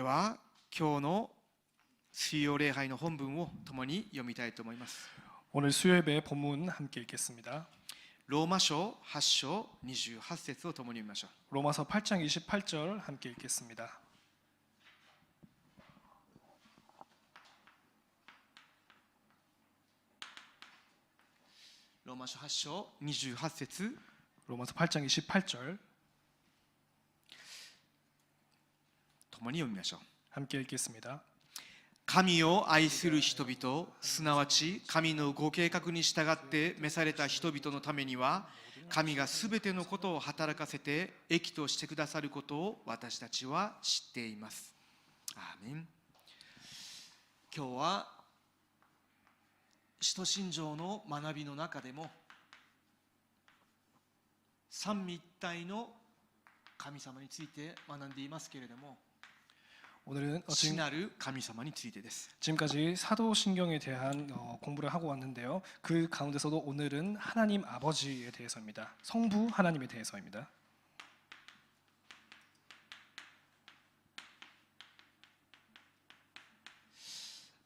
は今日の水曜礼拝の本文を共に読みたいと思います。 오늘 수요예배 본문 함께 읽겠습니다. ローマ書8章28節を共に読みましょう。 로마서 8장 28절 함께 읽겠습니다. ローマ書8章28節 로마서 8장 28절 共に読みましょう。 함께 읽겠습니다. 神を愛する人々、すなわち神のご計画に従って召された人々のためには、神がすべてのことを働かせて益としてくださることを私たちは知っています。アーメン。今日は使徒信条の学びの中でも三位一体の神様について学んでいますけれども、 오늘은 신하를神様についてです。 지금까지 사도신경에 대한 공부를 하고 왔는데요. 그 가운데서도 오늘은 하나님 아버지에 대해서입니다. 성부 하나님에 대해서입니다.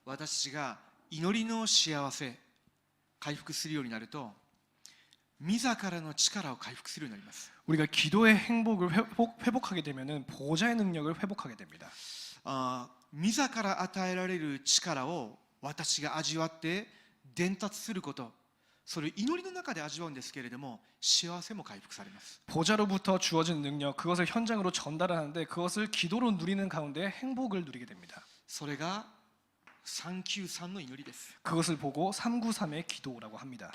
私が祈りの幸せ回復するようになると、自らの力を回復するようになります。 우리가 기도의 행복을 회복하게 되면은 보좌의 능력을 회복하게 됩니다. 自ら与えられる力を私が味わって伝達すること、それを祈りの中で味わうんですけれども、幸せも回復されます。 보좌로부터 주어진 능력, 그것을 현장으로 전달하는데 그것을 기도로 누리는 가운데 행복을 누리게 됩니다. それが393の祈りです。 그것을 보고 393의 기도라고 합니다.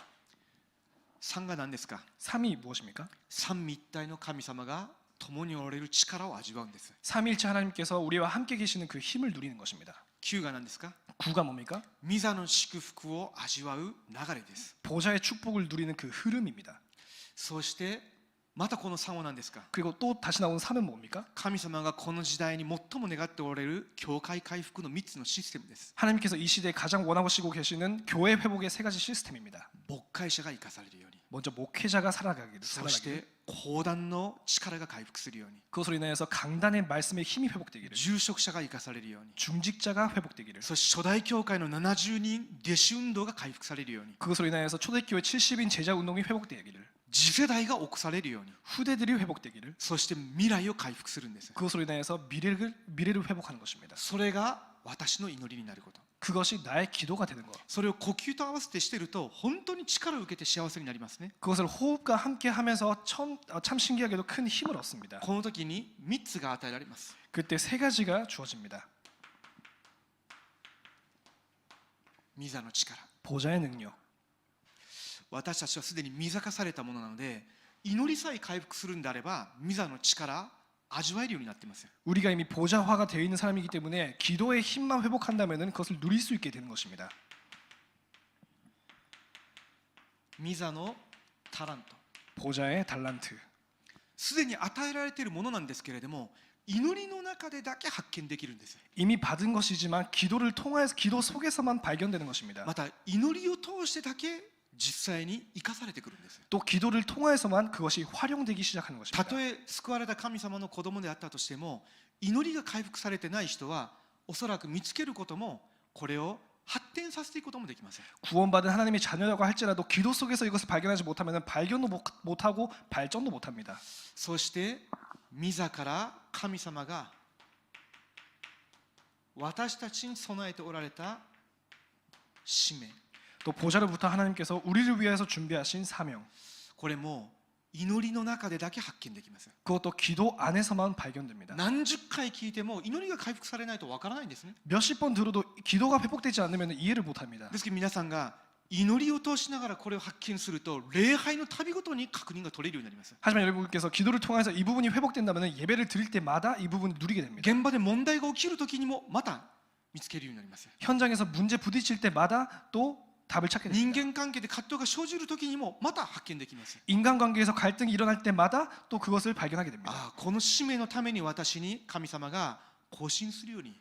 3が何ですか？ 3이 무엇입니까? 三位一体の神様が共におられる力を味わうんです。 삼위일체 하나님께서 우리와 함께 계시는 그 힘을 누리는 것입니다. 9が何ですか？ 9가 뭡니까? 御座の祝福を味わう流れです。 보좌의 축복을 누리는 그 흐름입니다. そしてまたこの3は何ですか？ 그리고 또 다시 나오는 3은 뭡니까? 神様がこの時代に最も願っておられる教会回復の3つのシステムです。 하나님께서 이 시대에 가장 원하시고 계시는 교회 회복의 세 가지 시스템입니다. 牧会者が生かされるように、 먼저 목회자가 そ 살아나기를, して講談の力が回復するように、 그것으로 인하여서 강단의 말씀의 힘이 회복되기를, 住職者が生かされるように、 중직자가 회복되기를, そして初代教会の70人弟子運動が回復されるように、 그것으로 인하여서 초대교회 70인 제자 운동이 회복되기를, 次世代が起こされるように、 후대들이 회복되기를, そして未来を回復するんです。 그것으로 인하여서 미래를 회복하는 것입니다. それが私の祈りになること。 그것이 나의 기도가 되는 것. それを呼吸と合わせてしていると本当に力を受けて幸せになりますね。 그것을 호흡과 함께 하면서 참 신기하게도 큰 힘을 얻습니다. この時に3つが与えられます。 그때 세 가지가 주어집니다. 御座の力。 보좌의 능력. 私たちはすでに御座化されたものなので、祈りさえ回復するんであれば御座の力味わえるようになっています。 우리가 이미 보좌화가 되어 있는 사람이기 때문에 기도의 힘만 회복한다면은 그것을 누릴 수 있게 되는 것입니다. 御座のタラント。 보좌의 달란트. すでに与えられているものなんですけれども、祈りの中でだけ発見できるんです。 이미 받은 것이지만 기도를 통해서 기도 속에서만 발견되는 것입니다. また祈りを通してだけ実際に生かされてくるんです。 또 기도를 통해서만 그것이 활용되기 시작하는 た 것입니다. とえ救われた神様の子供であったとしても、祈りが回復されてない人はおそらく見つけることもこれを発展させていくこともできません。 구원받은 하나님의 자녀라고 할지라도 기도 속에서 이것을 발견하지 못하면 발견도 못하고 발전도 못합니다. そして御座から神様が私たちに備えておられた使命、 또 보좌로부터 하나님께서 우리를 위해서 준비하신 사명, これも祈りの中でだけ発見できます。 그것도 기도 안에서만 발견됩니다. 何十回聞いても祈りが回復されないとわからないんですね。 몇십 번 들어도 기도가 회복되지 않으면 이해를 못합니다. ですけど皆さんが祈りを通しながらこれを発見すると、礼拝の旅ごとに確認が取れるようになります。 하지만 여러분께서 기도를 통해서 이 부분이 회복된다면 예배를 드릴 때마다 이 부분을 누리게 됩니다. 現場で問題が起きるときにもまた見つけるようになります。 현장에서 문제 부딪힐 때마다 또 답을 찾게 人 됩니다. 間関係で葛藤が生じるときにもまた発見できます。 인간관계에서 갈등이 일어날 때마다 또 그것을 발견하게 됩니다. この使命のために私に神様が更新するように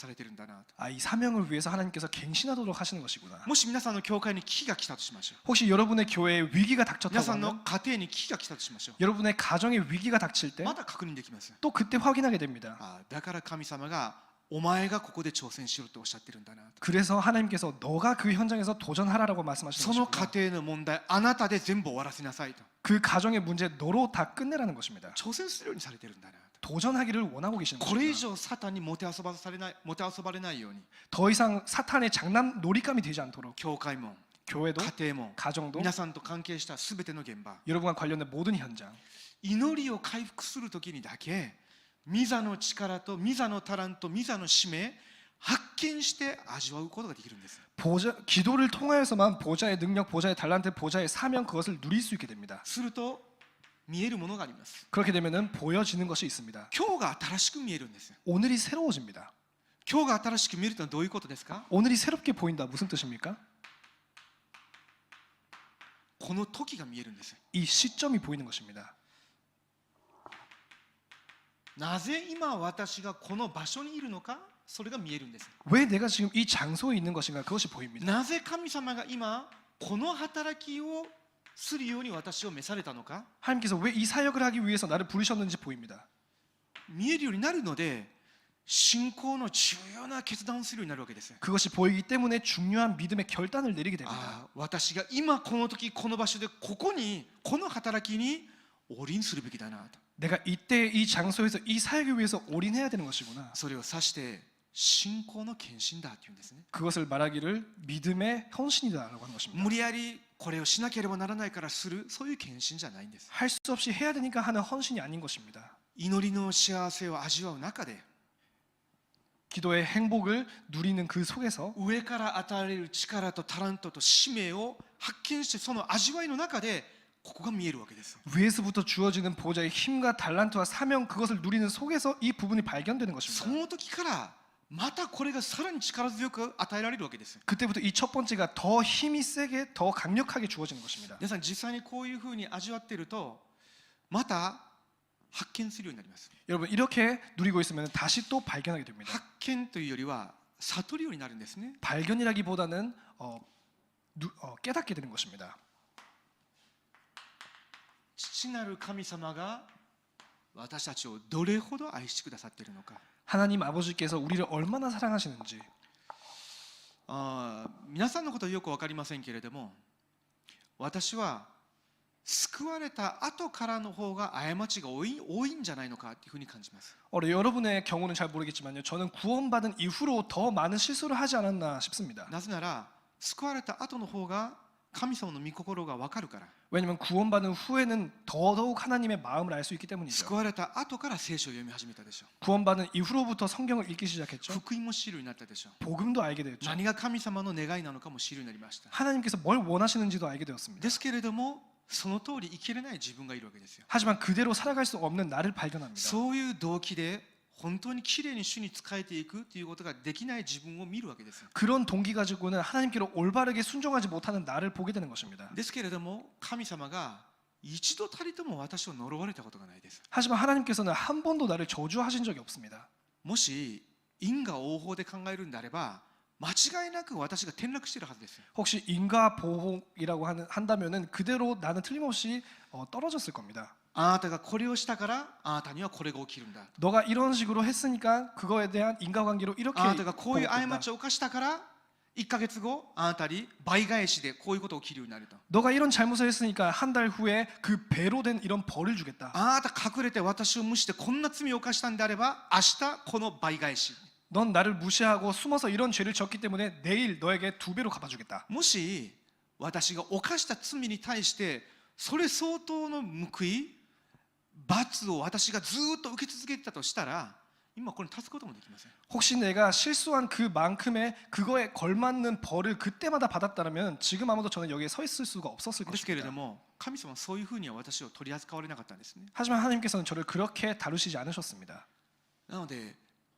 されてるんだなと。 이 사명을 위해서 하나님께서 갱신하도록 하시는 것이구나. もし皆さんの教会に危機が来たとしましょう。 혹시 여러분의 교회에 위기가 皆 닥쳤다고 さんの 하면 家庭に危機が来たとしましょう。 여러분의 가정에 위기가 닥칠 때 まだ確認できます。 또 그때 확인하게 됩니다. だから神様がお前がここで挑戦しろとおっしゃってるんだなと。 그래서 하나님께서 너가 그 현장에서 도전하라고 말씀하시는 その 것입니다. 家庭の問題あなたで全部終わらせなさいと 그 가정의 문제 너로 다 끝내라는 것입니다. 挑戦するようにされてるんだなと。 도전하기를 원하고 계시는 これ以 것입니다. 上サタンにもてあそばれないように 더 이상 사탄의 장난 놀잇감이 되지 않도록 教会も 교회도 家庭も 가정도 皆さんと関係したすべての現場 여러분과 관련된 모든 현장 祈りを回復するときにだけミザの力とミザのタラントミザの使命発見して味わうことができるんです。 기도를 통하여서만 보좌의 능력, 보좌의 달란트, 보좌의 사명 그것을 누릴 수 있게 됩니다. すると見えるものがあります。 그렇게 되면은 보여지는 것이 있습니다. 今日が新しく見えるんです。 오늘이 새로워집니다. 今日が新しく見えるというのはどういうことですか？ 오늘이 새롭게 보인다 무슨 뜻입니까? この時が見えるんです。 이 시점이 보이는 것입니다. なぜ今私がこの場所にいるのか、それが見えるんです。 왜 내가 지금 이 장소에 있는 것인가 그것이 보입니다. なぜ神様が今この働きをするように私を召されたのか、 하나님께서 왜 이 사역을 하기 위해서 나를 부르셨는지 보입니다. 見えるようになるので信仰の重要な決断をするようになるわけです。 그것이 보이기 때문에 중요한 믿음의 결단을 내리게 됩니다. 私が今この時この場所でここにこの働きに올인するべきだなと。 내가 이때 이 장소에서 이 사역을 위해서 올인해야 되는 것이구나. それを指して信仰の献身だというんですね。 그것을 말하기를 믿음의 헌신이다라고 하는 것입니다. 無理やりこれをしなければならないからするそういう献身じゃないんです。 할 수 없이 해야 되니까 하는 헌신이 아닌 것입니다. 祈りの幸せを味わう中で 기도의 행복을 누리는 그 속에서 上から与えられる力とタラントと使命を発見してその味わいの中でここが見えるわけです。 위에서부터 주어지는 보좌의 힘과 달란트와 사명 그것을 누리는 속에서 이 부분이 발견되는 そ 것입니다. の時からまたこれがさらに力強く与えられるわけです。 그때부터 이 첫 번째가 더 힘이 세게 더 강력하게 주어지는 것입니다. 皆さん実際にこういうふうに味わっているとまた発見するようになります。 여러분 이렇게 누리고 있으면 다시 또 발견하게 됩니다. 発見というよりは悟るようになるんですね。 발견이라기보다는 깨닫게 되는 것입니다. 父なる神様が私たちをどれほど愛してくださっているのか。 하나님 아버지께서 우리를 얼마나 사랑하시는지 皆さんのことはよく分かりませんけれども私は救われた後からの方が過ちが多いんじゃないのかというふうに感じます。 여러분의 경우는 잘 모르겠지만요. 저는 구원받은 이후로 더 많은 실수를 하지 않았나 싶습니다. なぜなら救われた後の方が神様の御心が分かるから。 왜냐하면 구원받은 후에는 더더욱 하나님의 마음을 알 수 있기 救 때문이죠. われた後から聖書を読み始めたでしょ 구원받은 이후로부터 성경을 읽기 う。 시작했죠. 福音も知るようになったでしょう。 복음도 알게 되었죠. 何が神様の願いなのかも知るようになりました。 하나님께서 뭘 원하시는지도 알게 되었습니다. ですけれどもその通り生きれない自分がいるわけですよ。 하지만 그대로 살아갈 수 없는 나를 발견합니다. そういう動機で本当にきれいに主に仕えていくということができない自分を見るわけですよ。 그런 동기 가지고는 하나님께로 올바르게 순종하지 못하는 나를 보게 되는 것입니다. ですけれども神様が一度たりとも私を呪われたことがないです。 하지만 하나님께서는 한 번도 나를 저주하신 적이 없습니다. もし因果応報で考えるんであれば間違いなく私が転落しているはずです。 혹시 인과 보복이라고 한다면은 그대로 나는 틀림없이 떨어졌을 겁니다. あなたがこれをしたからあなたにはこれが起きるんだ。 너가 이런 식으로 했으니까 그거에 대한 인과관계로 이렇게 あなたがこういう過 보복된다. ちを犯したから1ヶ月後あなたに倍返しでこういうことが起きるようになると。 너가 이런 잘못을 했으니까 한 달 후에 그 배로 된 이런 벌을 주겠다. あなた隠れて私を無視してこんな罪を犯したんであれば明日この倍返し。 넌 나를 무시하고 숨어서 이런 죄를 졌기 때문에 내일 너에게 2배로 갚아주겠다. もし私が犯した罪に対してそれ相当の報い罰を私がずっと受け続けてたとしたら今これに立つこともできません。 혹시 내가 실수한 그만큼의 그거에 걸맞는 벌을 그때마다 받았다면 지금 아무도 저는 여기에 서 있을 수가 없었을 ですけれど 것입니다. も神様はそういうふうには私を取り扱われなかったんですね。 하지만 하나님께서는 저를 그렇게 다루시지 않으셨습니다. なので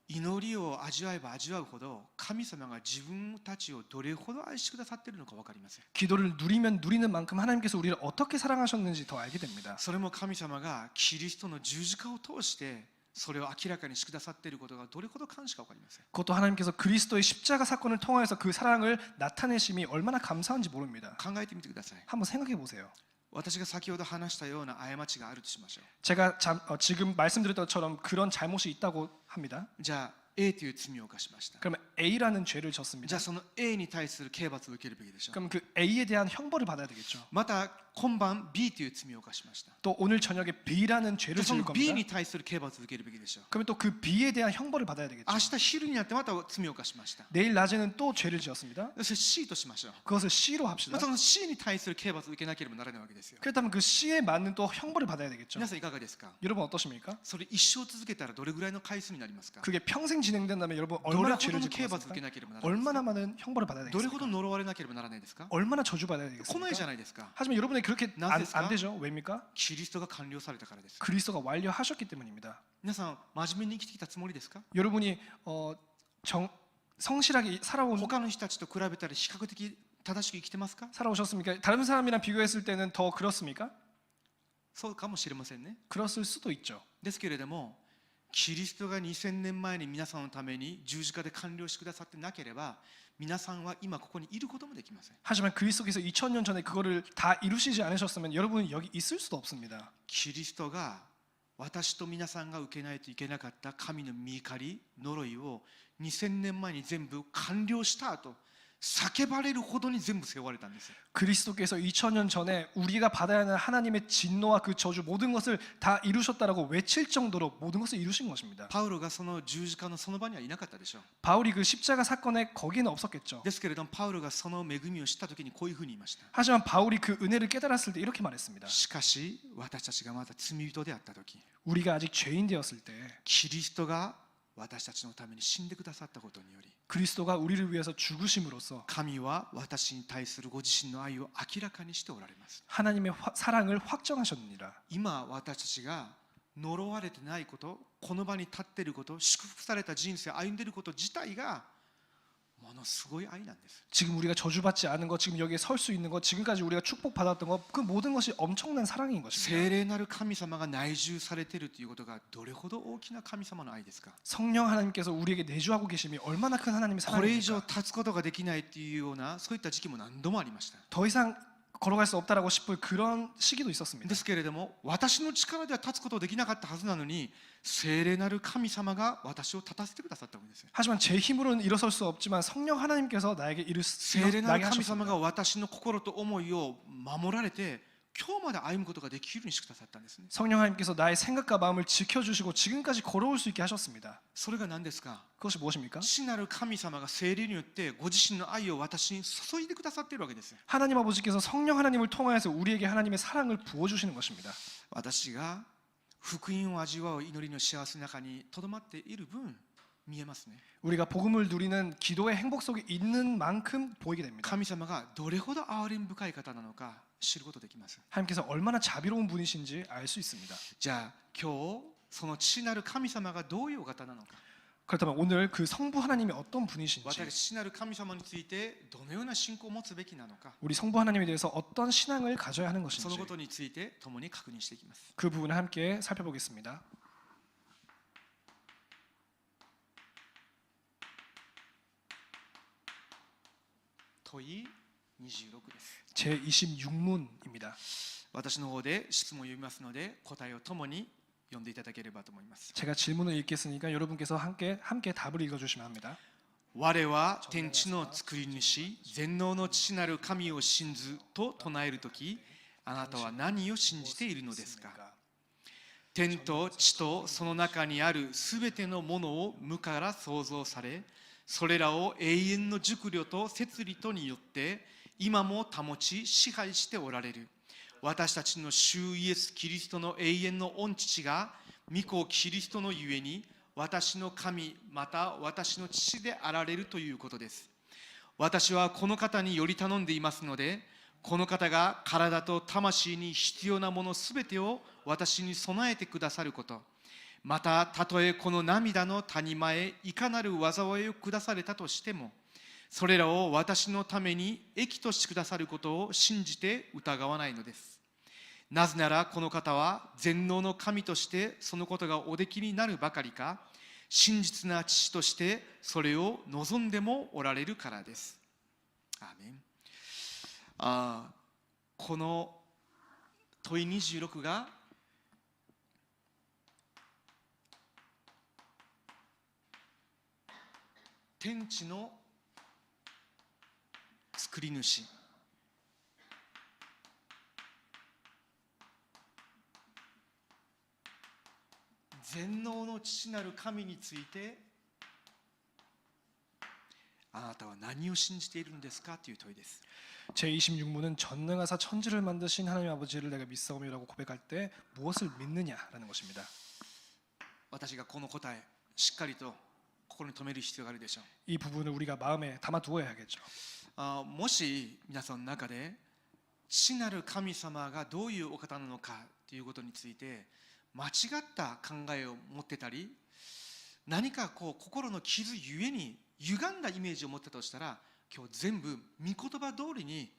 祈りを味わえば味わうほど神様が自分たちをどれほど愛してくださっているのか分かりません。 기도를 누리면 누리는 만큼 하나님께서 우리를 어떻게 사랑하셨는지 더 알게 됩니다. それも神様がキリストの十字架を通してそれを明らかにしてくださっていることがどれほど感謝か分かりません。 그것도 하나님께서 그리스도의 십자가 사건을 통하여서 그 사랑을 나타내심이 얼마나 감사한지 모릅니다. 考えてみてください。 한번 생각해 보세요. 私が先ほど話したような過ちがあるとしましょう。 제가 지금 말씀드렸던 것처럼 그런 잘못이 있다고 합니다. じゃあ A という罪を犯しました。 그러면 A라는 죄를 じゃ 졌습니다. あその A に対する刑罰を受けるべきでしょう。 그럼 그 A에 대한 형벌을 받아야 되겠죠. また今晩 B という罪を犯しました。 또 오늘 저녁에 B라는 じゃ 죄를 あそ 지을 の B 겁니다. に対する刑罰を受けるべきでしょう。 그러면 또 그 B에 대한 형벌을 받아야 되겠죠. 明日昼になってまた罪を犯しました。 내일 낮에는 또 죄를 지었습니다. それ C としましょう。 그것을 C로 합시다. その C に対する刑罰を受けなければならないわけですよ。 그렇다면 그 C에 맞는 또 형벌을 받아야 되겠죠. 皆さんいかがですか。 여러분 어떠십니까? それ一生続けたらどれぐらいの回数になりますか。 그게 평생 진행된다면 여러분 どれ 얼마나 ほど 죄를 の 짓고 刑罰を受け 있습니까? なければならないですか。 얼마나 많은 형벌을 받아야 どれほど 되겠습니까? 呪われなければならないですか。 얼마나 저주받아야 来ないじゃ 되겠습니까? ないですか。 하지만 여러분이 그렇게 나세스까? 안 되죠. 왜입니까? キリストが完了されたからです。 그리스도가 완료하셨기 때문입니다. 皆さん真面目に生きてきたつもりですか。 여러분이 성실하게他の人たちと比べたら比較的正しく生きてますか。 살아오셨습니까? 다른 사람이랑 비교했을 때는 더 그렇습니까? そうかもしれませんね。 그랬을 수도 있죠. ですけれどもキリストが2000年前に皆さんのために十字架で完了してくださってなければ皆さんは今ここにいることもできません。 하지만 그리스도께서 2000년 전에 그거를 다 이루시지 않으셨으면 여러분은 여기 있을 수도 없습니다. キリストが私と皆さんが受けないといけなかった神の御怒り呪いを2000年前に全部完了したと叫ばれるほどに全部背負われたんですよ。 그리스도께서 2000년 전에 우리가 받아야 하는 하나님의 진노와 그 저주 모든 것을 다 이루셨다라고 외칠 정도로 모든 것을 이루신 것입니다. パウロがその十字架のその場にはいなかったでしょう。 바울이 그 십자가 사건에 거기에는 없었겠죠. ですけれどもパウロがその恵みを知った時にこういうふうに言いました。 하지만 바울이 그 은혜를 깨달았을 때 이렇게 말했습니다. しかし私たちがまだ罪人であった時 우리가 아직 죄인 되었을 때 キリストが私たちのために死んでくださったことにより 그리스도가 우리를 위해서 죽으심으로써 神は私に対するご自身の愛を明らかにしておられます。 하나님의 사랑을 확정하셨느니라. 今私たちが呪われてないこと、この場に立っていること、祝福された人生を歩んでいること自体がものすごい愛なんです。 지금 우리가 저주받지 않은 것, 지금 여기에 설 수 있는 것, 지금까지 우리가 축복받았던 것, 그 모든 것이 엄청난 사랑인 것입니다. 聖霊なる神様が内住されているということがどれほど大きな神様の愛ですか。 성령 하나님께서 우리에게 내주하고 계심이 얼마나 큰 하나님의 これ以上 사랑입니까? 立つことができないというようなそういった時期も何度もありました。 더 이상 걸어갈 수 없다라고 싶을 그런 시기도 있었습니다. ですけれども私の力では立つことができなかったはずなのに聖霊なる神様が私を立たせてくださったわけですよ。 하지만 제 힘으로는 일어설 수 없지만 성령 하나님께서 나에게 聖霊なる 나게 神様 하셨습니다. が私の心と思いを守られて今日まで歩むことができるようにしてくださったんですね。 성령 하나님께서 나의 생각과 마음을 지켜주시고 지금까지 걸어올 수 있게 하셨습니다. それが何ですか。 그것이 무엇입니까? 父なる神様が聖霊によってご自身の愛を私に注いでくださっているわけですよ。 하나님 아버지께서 성령 하나님을 통하여서 우리에게 하나님의 사랑을 부어주시는 것입니다. 私が福音を味わう祈りの幸せの中にとどまっている分見えますね。 우리가 복음을 누리는 기도의 행복 속에 있는 만큼 보이게 됩니다. 神様がどれほど憐れみ深い方なのか知ることできます。 하나님께서 얼마나 자비로운 분이신지 알 수 있습니다. じゃあ今日その父なる神様がどういうお方なのか。 그렇다면 오늘 그 성부 하나님이 어떤 분이신지 私父なる神様についてどのような信仰を持つべきなのか 우리 성부 하나님에 대해서 어떤 신앙을 가져야 하는 その 것인지 ことについて共に確認していきます。 그 부분을 함께 살펴보겠습니다. 問い26です。 제26문입니다. 私の方で質問を読みますので答えを共に読んでいただければと思います。 제가 질문을 읽겠으니까 여러분께서 함께 답을 읽어주시면 합니다. 我は天地の作り主全能の父なる神を信ずと唱えるときあなたは何を信じているのですか。天と地とその中にあるすべてのものを無から創造されそれらを永遠の熟慮と摂理とによって今も保ち支配しておられる私たちの主イエス・キリストの永遠の御父が御子キリストのゆえに私の神また私の父であられるということです。私はこの方により頼んでいますのでこの方が体と魂に必要なものすべてを私に備えてくださることまたたとえこの涙の谷間へいかなる災いを下されたとしてもそれらを私のために益としてくださることを信じて疑わないのです。なぜならこの方は全能の神としてそのことがおできになるばかりか、真実な父としてそれを望んでもおられるからです。アーメン。この問い26が天地の作り主、全能の父なる神についてあなたは何を信じているのですかという問いです。 제26문은 전능하사 천지를 만드신 하나님 아버지를 내가 믿사오며라고 고백할 때 무엇을 믿느냐라는 것입니다. 私がこの答えしっかりと心に留める必要があるでしょう。 이 부분을 우리가 마음에 담아두어야겠죠. もし皆さんの中で父なる神様がどういうお方なのかということについて間違った考えを持ってたり、何か心の傷ゆえに歪んだイメージを持ってたとしたら、今日全部御言葉通りに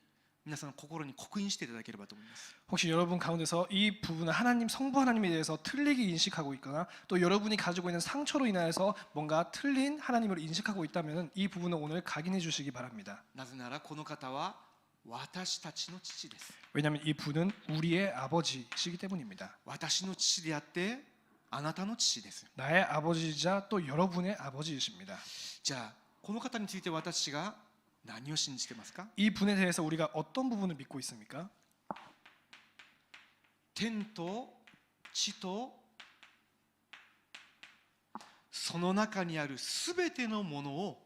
皆さんの心に刻印していただければと思います。 혹시 여러분 가운데서 이 부분을 하나님 성부 하나님에 대해서 틀리게 인식하고 있거나 또 여러분이 가지고 있는 상처로 인하여서 뭔가 틀린 하나님을 인식하고 있다면 이 부분은 오늘 각인해 주시기 바랍니다. なぜならこの方は私たちの父です。 왜냐하면 이 분은 우리의 아버지시기 때문입니다. 私の父であってあなたの父です。 나의 아버지이자 또 여러분의 아버지이십니다. じゃあこの方について私が何を信じてますか？ 이 분에 대해서 우리가 어떤 부분을 믿고 있습니까? 天と地とその中にあるすべてのものを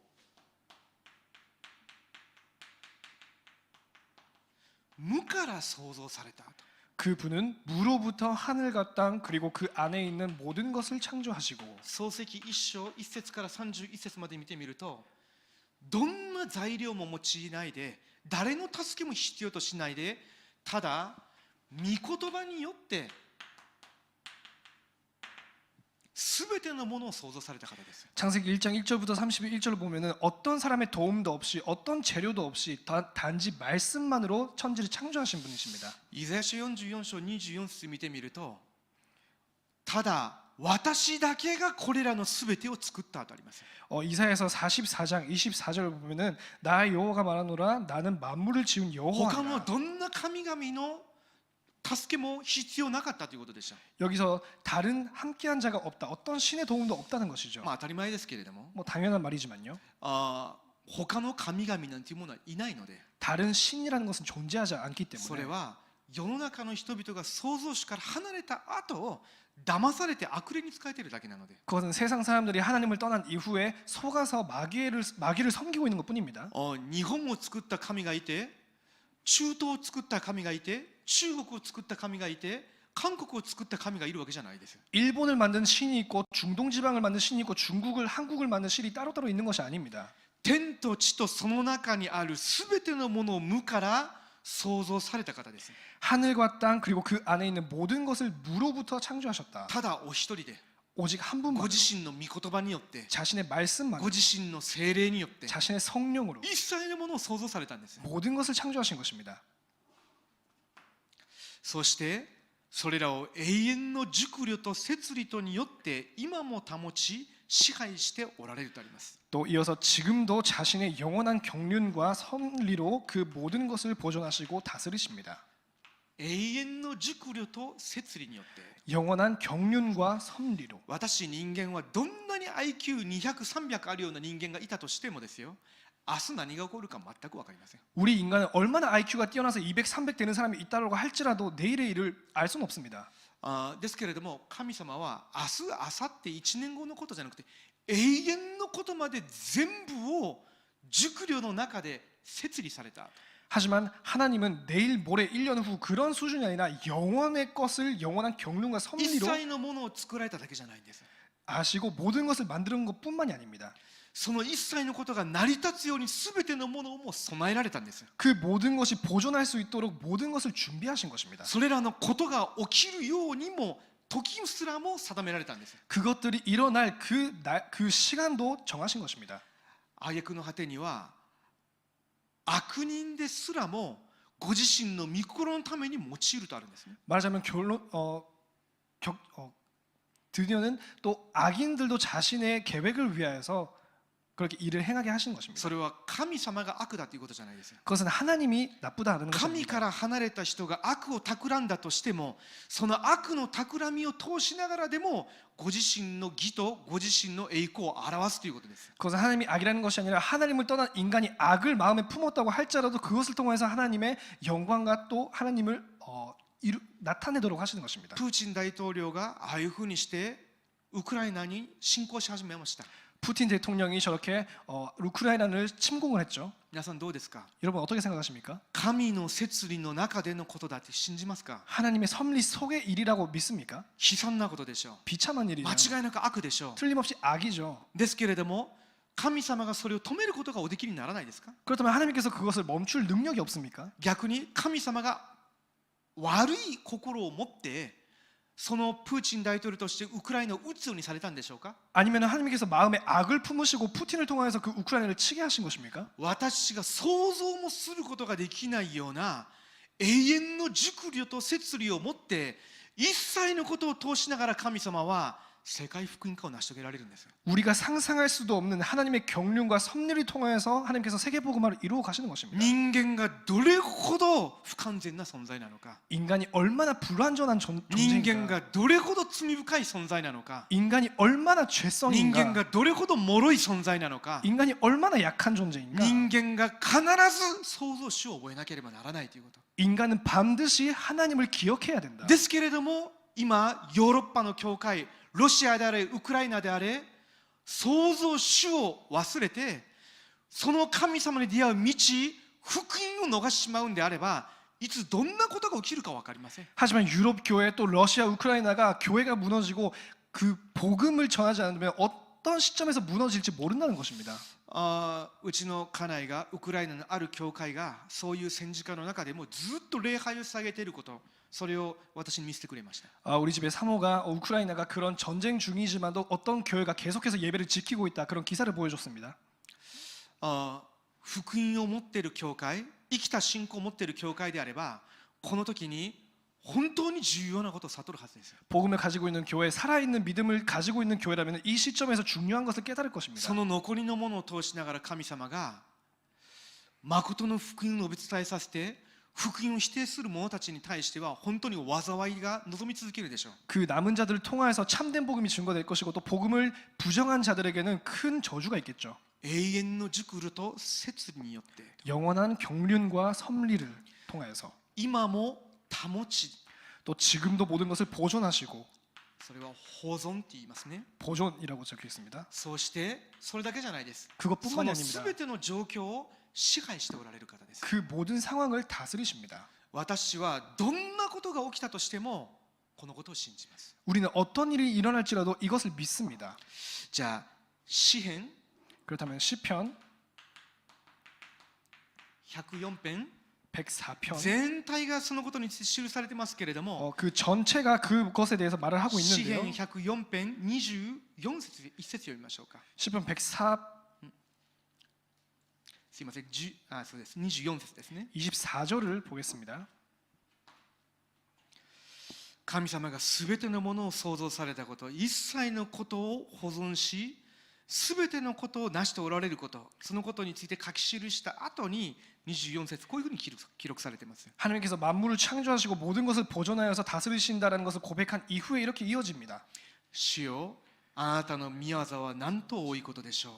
無から創造された。 그 분은 무로부터 하늘과 땅 그리고 그 안에 있는 모든 것을 창조하시고 創世記1章1節から31節まで見てみると、どんな材料も用いないで、誰の助けも必要としないで、ただ御言葉によって全てのものを創造された方です。 창세기 1장 1절부터 31절을 보면은 어떤 사람의 도움도 없이 어떤 재료도 없이 단지 말씀만으로 천지를 창조하신 분이십니다. イザヤ書44章24節見てみると、ただ私だけがこれらのすべてを作ったとあります。 이사야서 44장 24절을 보면은 나 여호와가 말하노라 나는 만물을 지은 他の 여호와라. どんな神々の助けも必要なかったということでした。 여기서 다른 함께한 자가 없다. 어떤 신의 도움도 없다는 것이죠. 当たり前ですけれども、 뭐 당연한 말이지만요. 他の神々なんていうものはいないので、 다른 신이라는 것은 존재하지 않기 それ 때문에 は世の中の人々が創造主から離れた後、騙されて悪霊に仕えているだけなので、 그것은 세상 사람들이 하나님을 떠난 이후에 속아서 마귀를 섬기고 있는 것뿐입니다. 日本を作った神がいて、中東を作った神がいて、中国を作った神がいて、韓国を作った神がいるわけじゃないです。 일본을 만든 신이 있고 중동 지방을 만든 신이 있고 한국을 만든 신이 따로따로 있는 것이 아닙니다. 天と地とその中にあるすべてのものを無から創造された方です。 하늘과 땅 그리고 그 안에 있는 모든 것을 무로부터 창조하셨다. ただお一人で、 오직 한 ご 분만으로 自身の御言葉によって、 자신의 ご 말씀만으로 自身の聖霊によって、 자신의 성령으로 一切のものを創造されたんです。 모든 것을 창조하신 것입니다. そしてそれらを永遠の熟慮と摂理とによって今も保ち支配しておられるとあります。 또 이어서 지금도 자신의 영원한 경륜과 선리로 그 모든 것을 보존하시고 다스리십니다. 永遠の熟慮と摂理によって、 영원한 경륜과 선리로 私人間はどんなに IQ200、300あるような人間がいたとしてもですよ、明日何が起こるか全く分かりません。 우리 인간은 얼마나 IQ가 뛰어나서 200, 300 되는 사람이 있다고 할지라도 내일의 일을 알 수는 없습니다. ですけれども神様は明日、明後日、1年後のことじゃなくて永遠のことまで全部を熟慮の中で摂理された。 하지만 하나님은 내일, 모레, 1년 후 그런 수준이 아니라 영원의 것을 영원한 경륜과 一 섭리로 切のものを作られただけじゃないんです。 아시고 모든 것을 만드는 것뿐만이 아닙니다. その一切のことが成り立つように全てのものをもう備えられたんです。 그 모든 것이 보존할 수 있도록 모든 것을 준비하신 것입니다. それらのことが起きるようにも時すらも定められたんです。 그것들이 일어날 그 시간도 정하신 것입니다. 挙句の果てには悪人ですらもご自身の御心のために用いるとあるんですね。 말하자면 드디어는 또 악인들도 자신의 계획을 위하여서 그렇게 일을 행하게 하시는 것입니다. それは神様が悪だということじゃないですよ。 그것은 하나님이 나쁘다는 神 것입니다. から離れた人が悪を企んだとしても、その悪の企みを通しながらでもご自身の義とご自身の栄光を表すということです。 그것은 하나님이 악이라는 것이 아니라 하나님을 떠난 인간이 악을 마음에 품었다고 할지라도 그것을 통해서 하나님의 영광과 또 하나님을 나타내도록 하시는 것입니다. プーチン大統領がああいうふうにしてウクライナに侵攻し始めました。 푸틴 대통령이 저렇게 우크라이나를 침공을 했죠. 皆さんどうですか？ 여러분 어떻게 생각하십니까? 神の摂理の中でのことだって信じますか？ 하나님의 섭리 속의 일이라고 믿습니까? 悲惨なことでしょう。 비참한 일이죠. 間違いなく悪でしょう。 틀림없이 악이죠. ですけれども神様がそれを止めることがおできにならないですか？ 그렇다면 하나님께서 그것을 멈출 능력이 없습니까? 逆に神様が悪い心を持ってそのプーチン大統領としてウクライナを撃つようにされたんでしょうか？ 아니면 하나님께서 마음에 악을 품으시고 푸틴을 통하여서 그 우크라이나를 치게 하신 것입니까? 私が想像もすることができないような永遠の熟慮と摂理を持って一切のことを通しながら神様は世界福音化を成し遂げられるんですよ。 우리가 상상할 수도 없는 하나님의 경륜과 섭리를 통하여서 하나님께서 세계복음화를 이루어 가시는 것입니다. 人間がどれほど不完全な存在なのか、 인간이 얼마나 불완전한 人間 존재인가, がどれほど罪深い存在なのか、 인간이 얼마나 人 죄성인가, 間がどれほど脆い存在なのか、 인간이 얼마나 약한 존재인가. 人間が必ず創造主を覚えなければならないということ 인간은 반드시 하나님을 기억해야 된다. ですけれども今ヨーロッパの教会、ロシアであれウクライナであれ創造主を忘れてその神様に出会う道福音を逃してしまうんであればいつどんなことが起きるか分かりません。 하지만 유럽 교회 또 러시아 우크라이나가 교회가 무너지고 그 복음을 전하지 않으면 어떤 시점에서 무너질지 모른다는 것입니다. うちの家内がウクライナのある教会がそういう戦時下の中でもずっと礼拝を捧げていること、それを私に見せてくれました。 우리 집의 사모가 우크라이나가 그런 전쟁 중이지만도 어떤 교회가 계속해서 예배를 지키고 있다 그런 기사를 보여줬습니다. 福音を持っている教会、生きた信仰を持っている教会であればこの時に本当に重要なことを悟るはずですよ。 복음을 가지고 있는 교회, 살아있는 믿음을 가지고 있는 교회라면 이 시점에서 중요한 것을 깨달을 것입니다. その残りのものを通しながら神様が誠の福音を述べ伝えさせて福音を否定する者たちに対しては本当に災いが望み続けるでしょう。 그 남은 자들을 통하여서 참된 복음이 증거될 것이고 또 복음을 부정한 자들에게는 큰 저주가 있겠죠. 永遠の熟慮と摂理によって 영원한 경륜과 섭리를 통하여서 今も保ち、 또 지금도 모든 것을 보존하시고 それは保存って言いますね。 보존이라고 적혀 있습니다. そうしてそれだけじゃないです。 그것뿐만이 その 아닙니다. 全ての状況を支配しておられる方です。 그 모든 상황을 다스리십니다. 私はどんなことが起きたとしてもこのことを信じます。 우리는 어떤 일이 일어날지라도 이것을 믿습니다. じゃあ詩編 그렇다면 시편 104編 104편 全体がそのことについて記されてますけれども、 그 전체가 그것에 대해서 말을 하고 詩 있는데요. 編104編24節1節読みましょうか。 시편 104 すいません、そうです24節ですね。 24절을 보겠습니다. 神様がすべてのものを創造されたこと、一切のことを保存し、すべてのことを成しておられること、そのことについて書き記した後に24節こういうふうに記録されています。 하나님께서 만물을 창조하시고 모든 것을 보존하여서 다스리신다라는 것을 고백한 이후에 이렇게 이어집니다. 主よ、あなたの御業は何と多いことでしょう。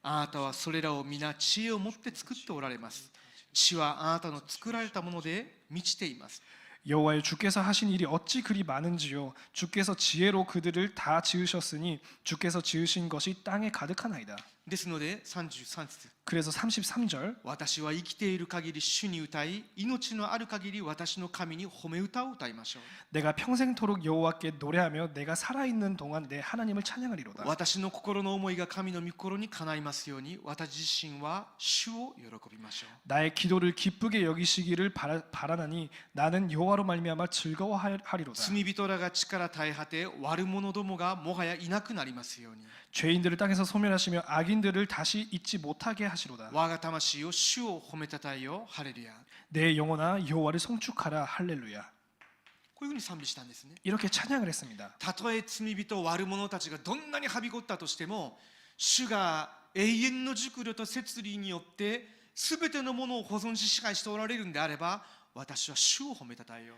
あなたはそれらを皆知恵を持って作っておられます。地はあなたの作られたもので満ちています。 여호와여 주께서 하신 일이 어찌 그리 많은지요. 주께서 지혜로 그들을 다 지으셨으니 주께서 지으신 것이 땅에 가득하나이다. ですので33節 그래서 33절 私は生きている限り主に歌い、命のある限り私の神に褒め歌を歌いましょう。 내가 평생토록 여호와께 노래하며 내가 살아있는 동안 내 하나님을 찬양하리로다. 私の心の思いが神の御心にかないますように、私自身は主を喜びましょう。 나의 기도를 기쁘게 여기시기를 바라나니 나는 여호와로 말미암아 즐거워하리로다. 罪人らが力絶え果て、悪者どもがもはやいなくなりますように。 죄인들을 땅에서 소멸하시며 악인들을 악인들을 다시 잊지 못하게 하시로다. 我が魂を主を褒めたたえよハレルヤ。 내 영혼아 여호와를 송축하라 할렐루야. こういうふうに賛美したんですね。 이렇게 찬양을 했습니다. たとえ罪人悪者たちがどんなにはびこったとしても、主が永遠の熟慮と摂理によって全てのものを保存し支配しておられるんであれば、私は主を褒めたたえよう。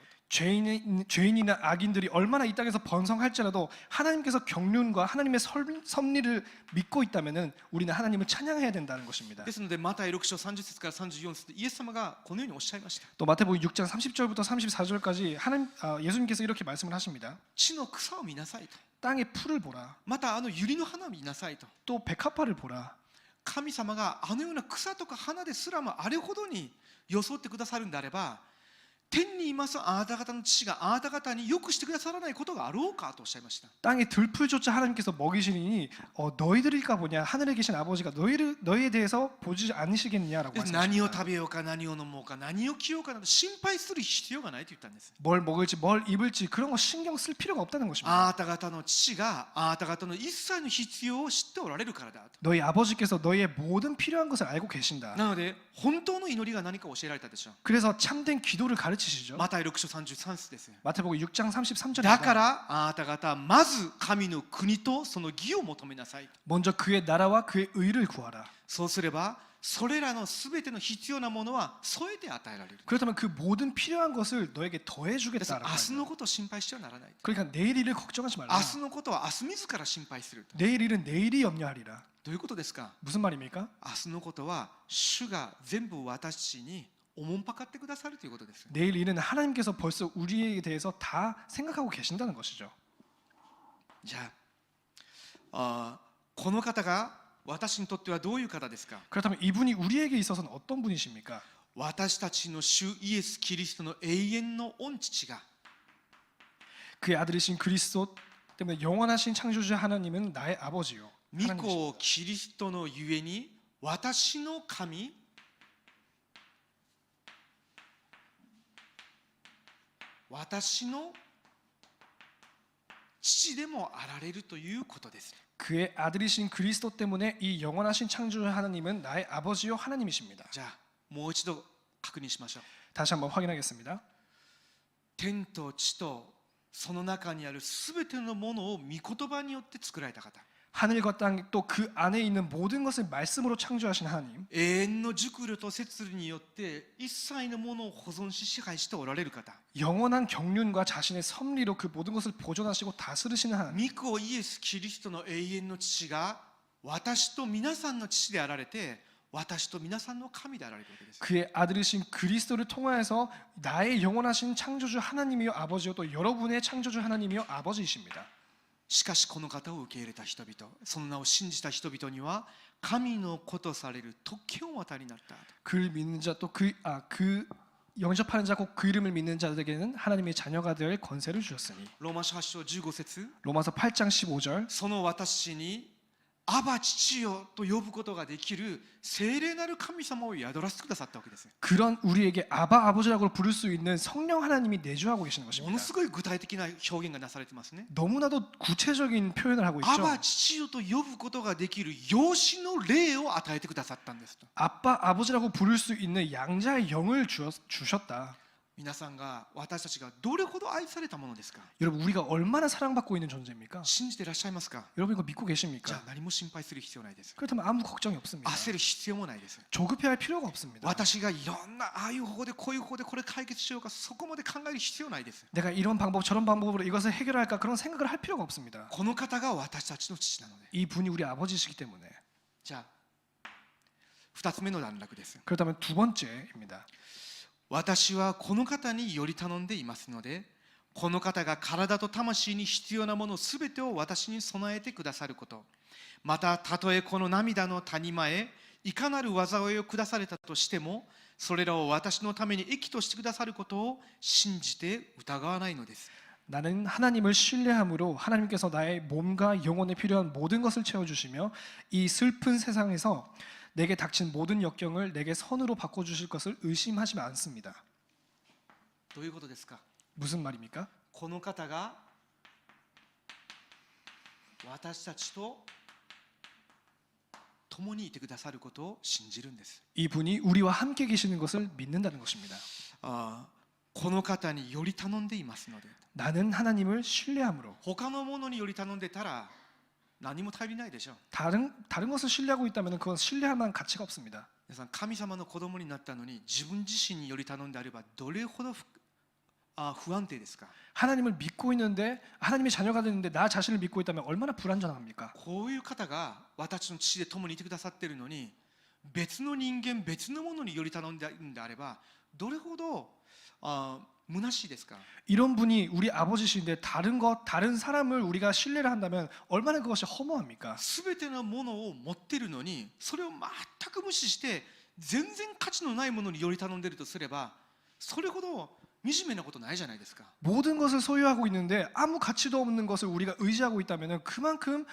죄인이나 악인들이 얼마나 이 땅에서 번성할지라도 하나님께서 경륜과 하나님의 섭리를 믿고 있다면은 우리는 하나님을 찬양해야 된다는 것입니다. ですのでマタイ6章30節から34節でイエス様がこのようにおっしゃいました。 또 마태복음 6장 30절부터 34절까지 예수님께서 이렇게 말씀을 하십니다. 地の草を見なさいと。 땅의 풀을 보라. また百合の花を見なさいと。 또 백합화를 보라. 神様があのような草とか花ですらもあれほどに装ってくださるんであれば、天にいますあなた方の父があなた方によくしてくださらないことがあろうかとおっしゃいました。 땅의 들풀조차 하나님께서 먹이시니 너희들일까 보냐. 하늘에 계신 아버지가 너희에 대해서 보지 않으시겠느냐라고 何を 말씀하십니다. 食べようか何を飲もうか何を着ようかなど心配する必要がないと言ったんです。 뭘 먹을지 뭘 입을지 그런 거 신경 쓸 필요가 없다는 あ 것입니다. なた方の父があなた方の一切の必要を知っておられるからだと。 너희 아버지께서 너희의 모든 필요한 것을 알고 계신다. なので本当の祈りが何か教えられたでしょう。 그래서 참된 기도를 가르치시죠. マタイ6章33節です。 마태복음 6장 33절입니다. だからあなた方まず神の国とその義を求めなさい。 먼저 그의 나라와 그의 의를 구하라. そうすればそれらのすべての必要なものは添えて与えられる。 그렇다면 그 모든 필요한 것을 너에게 です 더해주겠다라고 明日 합니다. のことを心配してはならない。 그러니까 내일 일을 걱정하지 말라. 明日のことは明日自ら心配する。 내일 일은 내일이 염려하리라. どういうことですか。 무슨 말입니까? 明日のことは主が全部私におもんぱかってくださるということです。 내일 일은 하나님께서 벌써 우리에 대해서 다 생각하고 계신다는 것이죠. じゃあ、この方が私にとってはどういう方ですか。 그렇다면 이분이 우리에게 있어서는 어떤 분이십니까? 私たちの主イエス・キリストの永遠の御父が 그의 아들이신 그리스도 때문에 영원하신 창조주 하나님은 나의 아버지요. 御子 하나님이십니다. キリストのゆえに私の神私の父でもあられるということです。 그의 아들이신 그리스도 때문에 이 영원하신 창조주 하나님은 나의 아버지요 하나님이십니다. じゃあもう一度確認しましょう。 다시 한번 확인하겠습니다. 天と地とその中にあるすべてのものを御言葉によって作られた方。 하늘과 땅 또 그 안에 있는 모든 것을 말씀으로 창조하신 하나님. 永遠の熟慮と摂理によって一切のものを保存し支配しておられる方。 영원한 경륜과 자신의 섭리로 그 모든 것을 보존하시고 다스리시는 하나님. 御子イエス・キリストの永遠の父が私と皆さんの父であられて私と皆さんの神であられるわけです。 그의 아들이신 그리스도를 통하여서 나의 영원하신 창조주 하나님이요 아버지요 또 여러분의 창조주 하나님이요 아버지이십니다. しかしこの方を受け入れた人々、その名を信じた人々には神の子とされる特権を与えになった。 그를 믿는 자 또 그 영접하는 자 곧 그 이름을 믿는 자들에게는 하나님의 자녀가 될 권세를 주셨으니. ローマ書8章15節 로마서 8장 15절. その私にアバ父よと呼ぶことができる聖霊なる神様を宿らせてくださったわけです。 그런 우리에게 아바 아버지라고 부를 수 있는 성령 하나님이 내주하고 계시는 も 것입니다. のすごい具体的な表現がなされてますね。 너무나도 구체적인 표현을 하고 ア 있죠. バ父よと呼ぶことができる養子の霊を与えてくださったんですと。 아빠 아버지라고 부를 수 있는 양자의 영을 주셨다. 皆さんが私たちがどれほど愛されたものですか。 여러분 우리가 얼마나 사랑받고 있는 존재입니까? 信じていらっしゃいますか。 여러분 이거 믿고 じゃ 계십니까? あ何も心配する必要ないです。 그렇다면 아무 걱정이 없습니다. 焦る必要もないです。 조급해할 필요가 없습니다. 私がいろんなああいう方法でこういう方法でこれ解決しようかそこまで考える必要ないです。 내가 이런 방법 저런 방법으로 이것을 해결할까 그런 생각을 할 필요가 없습니다. この方が私たちの父なので。 이 분이 우리 아버지시기 때문에. じゃあ2つ目の段落です。 그렇다면 두 번째입니다. 私はこの方により頼んでいますので、この方が体と魂に必要なものすべてを私に備えてくださること、またたとえこの涙の谷間へいかなる災いを下されたとしても、それらを私のために益としてくださることを信じて疑わないのです。 나는 하나님을 신뢰함으로 하나님께서 나의 몸과 영혼에 필요한 모든 것을 채워주시며 이 슬픈 세상에서 내게 닥친 모든 역경을 내게 선으로 바꿔주실 것을 의심하지 않습니다. どういうことですか。 무슨 말입니까? この方が私たちと共にいてくださることを信じるんです。 이분이 우리와 함께 계시는 것을 믿는다는 것입니다. この方により頼んでいますので、 나는 하나님을 신뢰함으로 他のものにより頼んでたら何も足りないでしょう。 다른 것을 신뢰하고 있다면 그건 신뢰할 만한 가치가 없습니다. 皆さん、神様の子供になったのに自分自身により頼んであればどれほど不安定ですか。 하나님을 믿고 있는데 하나님의 자녀가 되는데 나 자신을 믿고 있다면 얼마나 불안전합니까? こういう方が私の父で共にいてくださっているのに、別の人間、別のものにより頼んでいるんであればどれほど虚しいですか。 이런 분이 우리 아버지신데 다른 사람을 우리가 신뢰를 한다면 얼마나 그것이 허무합니까? 全てのものを持っているのにそれを全く無視して全然価値のないものにより頼んでいるとすれば、それほど惨めなことないじゃないですか。 모든 것을 소유하고 있는데 아무 가치도 없는 것을 우리가 의지하고 있다면 그만큼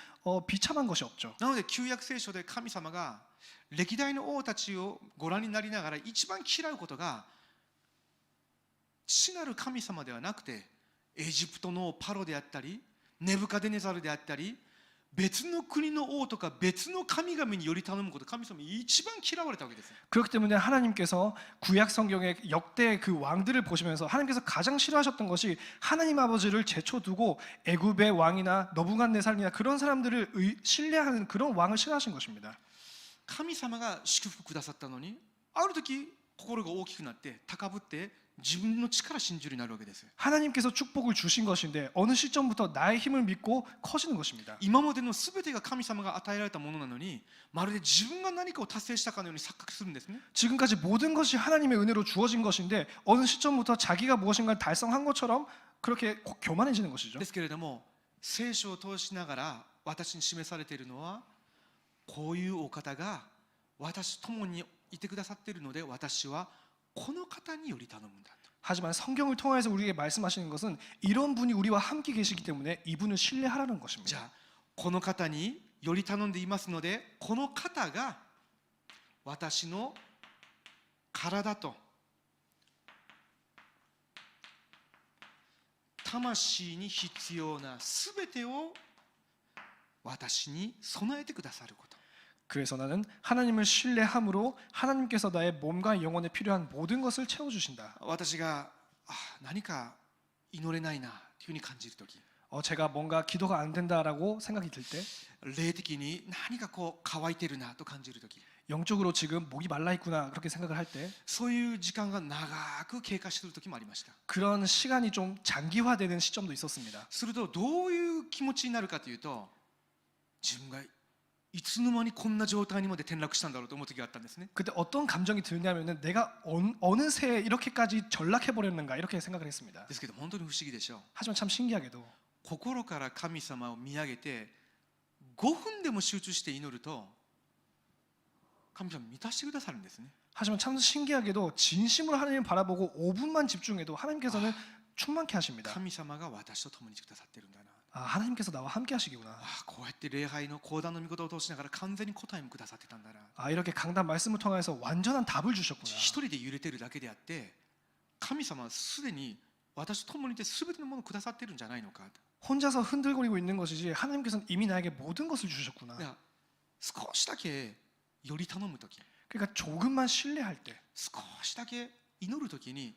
비참한 것이 없죠. なので旧約聖書で神様が歴代の王たちをご覧になりながら一番嫌うことが、父なる神様ではなくてエジプトのパロであったりネブカデネザルであったり別の国の王とか別の神々により頼むこと、神様に一番嫌われたわけです。 그렇기 때문에 하나님께서 구약 성경의 역대 그 왕들을 보시면서 하나님께서 가장 싫어하셨던 것이 하나님 아버지를 제쳐두고 애굽의 왕이나 너부갓네살이나 그런 사람들을 신뢰하는 그런 왕을 싫어하신 것입니다. 神様が祝福くださったのに、ある時心が大きくなって高ぶって自分の力信じるようになるわけです。 하나님께서 축복을 주신 것인데 어느 시점부터 나의 힘을 믿고 커지는 것입니다. 今までの全てが神様が与えられたものなのに、まるで自分が何かを達成したかのように錯覚するんですね。 지금까지 모든 것이 하나님의 은혜로 주어진 것인데 어느 시점부터 자기가 무엇인가를 달성한 것처럼 그렇게 교만해지는 것이죠. ですけれども、聖書を通しながら私に示されているのは、こういうお方が私と共にいてくださっているので、私はこの方により頼むんだと。 하지만 성경을 통해서 우리에게 말씀하시는 것은 이런 분이 우리와 함께 계시기 때문에 이분을 신뢰하라는 じ 것입니다. ゃあこの方により頼んでいますので、この方が私の体と魂に必要なすべてを私に備えてくださること。 그래서 나는 하나님을 신뢰함으로 하나님께서 나의 몸과 영혼에 필요한 모든 것을 채워주신다. 私が何か祈れないなというふうに感じるとき、 제가 뭔가 기도가 안 된다라고 생각이 들 때, 霊的に何か乾いてるなと感じるとき、 영적으로 지금 목이 말라 있구나 그렇게 생각을 할 때, そういう時間が長く経過しているときもありました。 그런 시간이 좀 장기화되는 시점도 있었습니다. するとどういう気持ちになるかというと、自分がいつの間にこんな状態にまで転落したんだろうと思う時があったんですね。 그때 어떤 감정이 들냐면은 내가 어느새 이렇게까지 전락해 버렸는가 이렇게 생각을 했습니다. ですけど本当に不思議でしょう。 하지만 참 신기하게도 心から神様を見上げて5分でも集中して祈ると神様満たしてくださるんですね。 하지만 참 신기하게도 진심으로 하나님을 바라보고 5분만 집중해도 하나님께서는 충만케 하십니다. 神様が私と共にいてくださっているんだな。 하나님께서 나와 함께 하시기구나. こうやって礼拝の講談の御言を通しながら完全に答えもくださってたんだな。 이렇게 강단 말씀을 통해서 완전한 답을 주셨구나. 一人で揺れてるだけであって神様はすでに私と共にいて全てのものをくださっているんじゃないのか。 혼자서 흔들거리고 있는 것이지 하나님께서는 이미 나에게 모든 것을 주셨구나. だから少しだけより頼むとき、 그러니까 조금만 신뢰할 때, 少しだけ祈るときに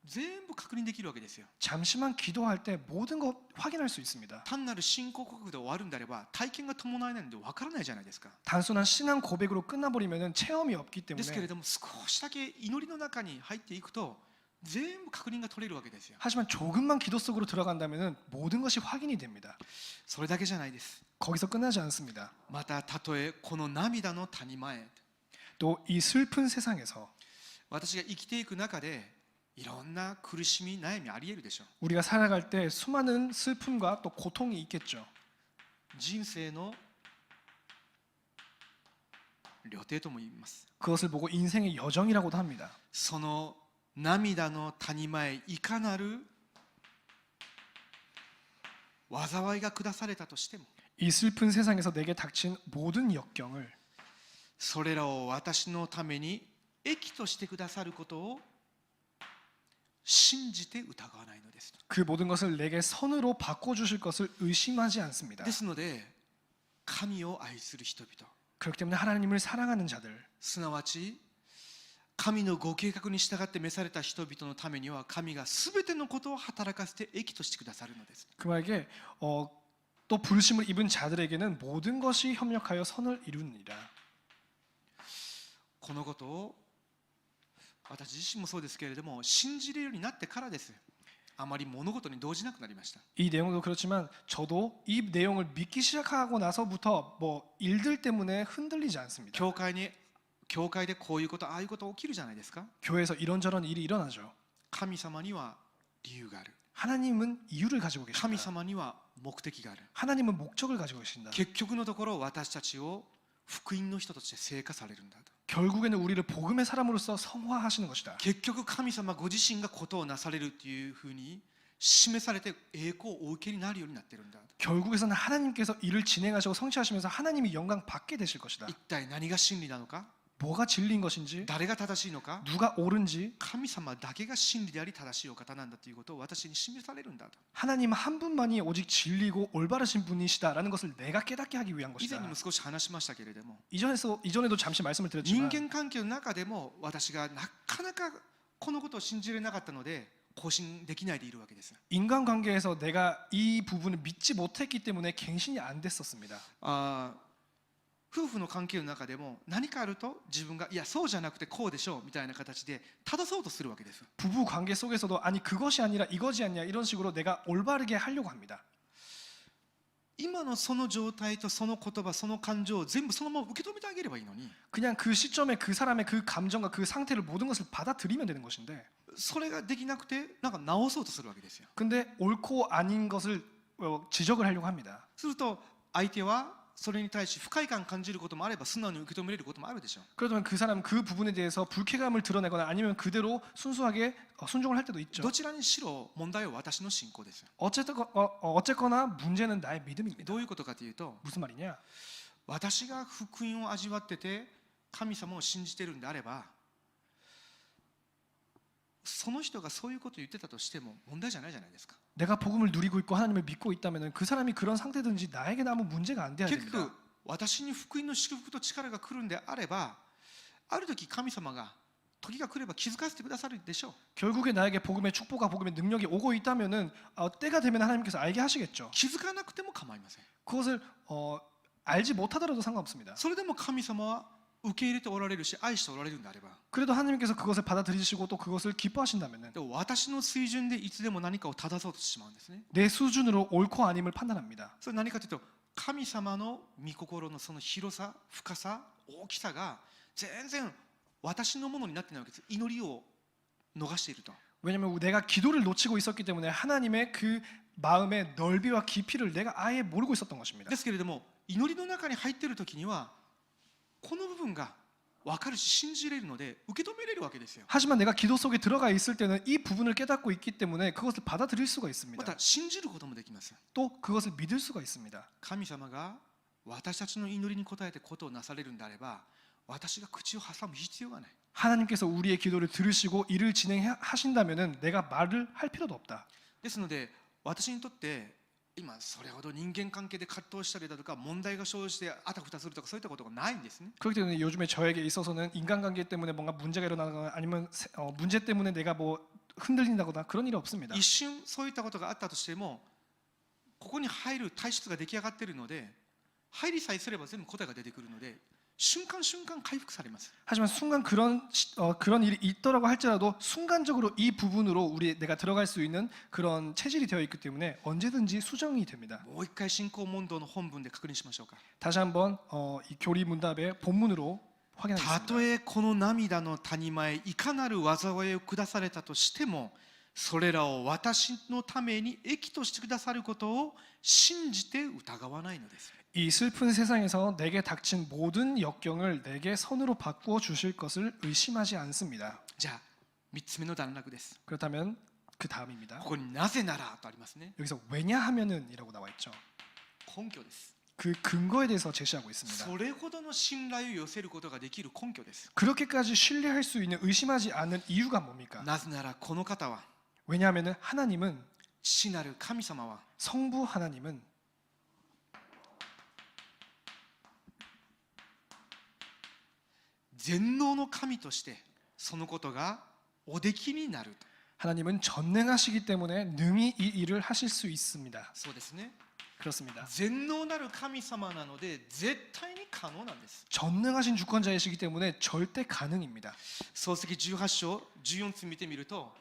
全部確認できるわけですよ。 잠시만 기도할 때 모든 것 확인할 수 있습니다. 単なる信仰告白で終わるんであれば体験が伴えないのでわからないじゃないですか。 단순한 신앙 고백으로 끝나버리면 체험이 없기 ですけれ 때문에. ども少しだけ祈りの中に入っていくと全部確認が取れるわけですよ。 하지만 조금만 기도 속으로 들어간다면 모든 것이 확인이 됩니다. それだけじゃないです。 거기서 끝나지 않습니다. またたとえこの涙の谷間へ、 또 이 슬픈 세상에서 私が生きていく中でいろんな苦しみ悩みありえるでしょう。 우리가 살아갈 때 수많은 슬픔과 또 고통이 있겠죠. 人生の旅程とも言います。 그것을 보고 인생의 여정이라고도 합니다. その涙の谷間へいかなる災いが下されたとしても、 이 슬픈 세상에서 내게 닥친 모든 역경을 それらを私のために益としてくださることを信じて疑わないのです。 그 모든 것을 내게 선으로 바꿔주실 것을 의심하지 않습니다. ですので神を愛する人々、 그렇기 때문에 하나님을 사랑하는 자들, すなわち神のご計画に従って召された人々のためには神がすべてのことを働かせて益としてくださるのです。 그 말에게 또 부르심을 입은 자들에게는 모든 것이 협력하여 선을 이루느니라. このことを私自身もそうですけれども信じれるようになってからです。あまり物事に動じなくなりました。 이 내용도 그렇지만 저도 이 내용을 믿기 시작하고 나서부터 뭐 일들 때문에 흔들리지 않습니다. 教会でこういうことああいうこと起きるじゃないですか。 교회에서 이런저런 일이 일어나죠. 神様には理由がある。 하나님은 이유를 가지고 神 계십니다. 様には目的がある。 하나님은 목적을 가지고 계신다. 結局のところ私たちを福音の人として成果されるんだと。 결국에는 우리를 복음의 사람으로서 성화하시는 것이다. 結局神様ご自身がことをなされるというふうに示されて栄光をお受けになるようになっているんだ。 결국에서는 하나님께서 일을 진행하시고 성취하시면서 하나님이 영광 받게 되실 것이다. 一体何が真理なのか、 뭐가 진리인 것인지, 誰が正しいのか、 누가 옳은지 神様だけが真理であり正しいお方なんだということを私に示されるんだと。 하나님 한 분만이 오직 진리고 올바르신 분이시다라는 것을 내가 깨닫게 하기 위한 以前 것이다. にも少し話しましたけれども、 이전에도 잠시 말씀을 人 드렸지만 間関係の中でも私がなかなかこのことを信じれなかったので更新できないでいるわけです。 인간관계에서 내가 이 부분을 믿지 못했기 때문에 갱신이 안 됐었습니다. 夫婦の関係の中でも何かあると自分がいやそうじゃなくてこうでしょうみたいな形で正そうとするわけです。 부부 관계 속에서도 아니 그것이 아니라 이것이 아니야 이런 식으로 내가 올바르게 하려고 합니다. 今のその状態とその言葉その感情を全部そのまま受け止めてあげればいいのに、 그냥 그 시점에 그 사람의 그 감정과 그 상태를 모든 것을 받아들이면 되는 것인데 それができなくてなんか直そうとするわけですよ。 근데 옳고 아닌 것을 지적을 하려고 합니다. すると相手はそれに対し不快感感じることもあれば素直に受け止めれることもあるでしょう。 그러면 그 사람은 그 부분에 대해서 불쾌감을 드러내거나 아니면 그대로 순수하게 순종을 할 때도 있죠. どちらにしろ問題は私の信仰ですよ。 어쨌거나 문제는 나의 믿음입니다. どういうことかというと、 무슨 말이냐? 私が福音を味わってて神様を信じてるんであれば、その人がそういうことを言ってたとしても問題じゃないじゃないですか。 내가 복음을 누리고 있고 하나님을 믿고 있다면 그 사람이 그런 상태든지 나에게는 아무 문제가 안 돼야 結 됩니다. 局私に福音の祝福と力が来るんであれば、ある時神様が時が来れば気づかせてくださるでしょう。 결국에 나에게 복음의 축복과 복음의 능력이 오고 있다면은 때가 되면 하나님께서 알게 하시겠죠. 気づかなくても構いません。 그것을 알지 못하더라도 상관없습니다. それでも神様は受け入れておられるし愛しておられるんであれば、 그래도 하나님께서 그것을 받아들이시고 또 그것을 기뻐하신다면은 でも私の水準でいつでも何かを正そうとしてしまうんですね。 내 수준으로 옳고 아님을 판단합니다. それ何かというと神様の御心のその広さ深さ大きさが全然私のものになってないわけです。祈りを逃していると。 왜냐하면 내가 기도를 놓치고 있었기 때문에 하나님의 그 마음의 넓이와 깊이를 내가 아예 모르고 있었던 것입니다. ですけれども祈りの中に入っている時にはこの部分が分かるし信じれるので受け止めれるわけですよ。 하지만 내가 기도 속에 들어가 있을 때는 이 부분을 깨닫고 있기 때문에 그것을 받아들일 수가 ま 있습니다. た信じることもできます。 또 그것을 믿을 수가 있습니다. 神様が私たちの祈りに応えてことをなされるんであれば私が口を挟む必要がない。 하나님께서 우리의 기도를 들으시고 일을 진행하신다면은 내가 말을 할 필요도 없다. ですので私にとって今それほど人間関係で葛藤したりだとか問題が生じてあたふたするとかそういったことがないんですね。 그렇기 때문에 요즘에 저에게 있어서는 인간관계 때문에 뭔가 문제가 일어나거나 아니면 문제 때문에 내가 뭐 흔들린다거나 그런 일이 없습니다. 一瞬そういったことがあったとしてもここに入る体質が出来上がっているので入りさえすれば全部答えが出てくるので瞬間瞬間回復されます。 하지만 순간 그런 일이 있더라고 할지라도 순간적으로 이 부분으로 내가 들어갈 수 있는 그런 체질이 되어 있기 때문에 언제든지 수정이 됩니다. もう一回信仰問答の本文で確認しましょうか。 다시 한번 이 교리 문답의 본문으로 た 확인하겠습니다. とえこの涙の谷間へいかなる災いを下されたとしてもそれらを私のために益としてくださることを信じて疑わないのです。 이 슬픈 세상에서 내게 닥친 모든 역경을 내게 선으로 바꾸어 주실 것을 의심하지 않습니다. じゃあ3つ目の段落です。 그렇다면 그 다음입니다. ここになぜならとありますね。 여기서 왜냐하면은이라고 나와 있죠. 根拠です。 그 근거에 대해서 제시하고 있습니다. それほどの信頼を寄せることができる根拠です。 그렇게까지 신뢰할 수 있는 의심하지 않는 이유가 뭡니까? なぜならこの方は 왜냐하면은 하나님은 父なる神様は 성부 하나님은 全能の神としてそのことがおできになると。 하나님은 전능하시기 때문에 능히 이 일을 하실 수 있습니다. そうですね。 그렇습니다. 全能なる神様なので絶対に可能なんです。 전능하신 주권자이시기 때문에 절대 가능입니다. 創世記18章14節見てみると、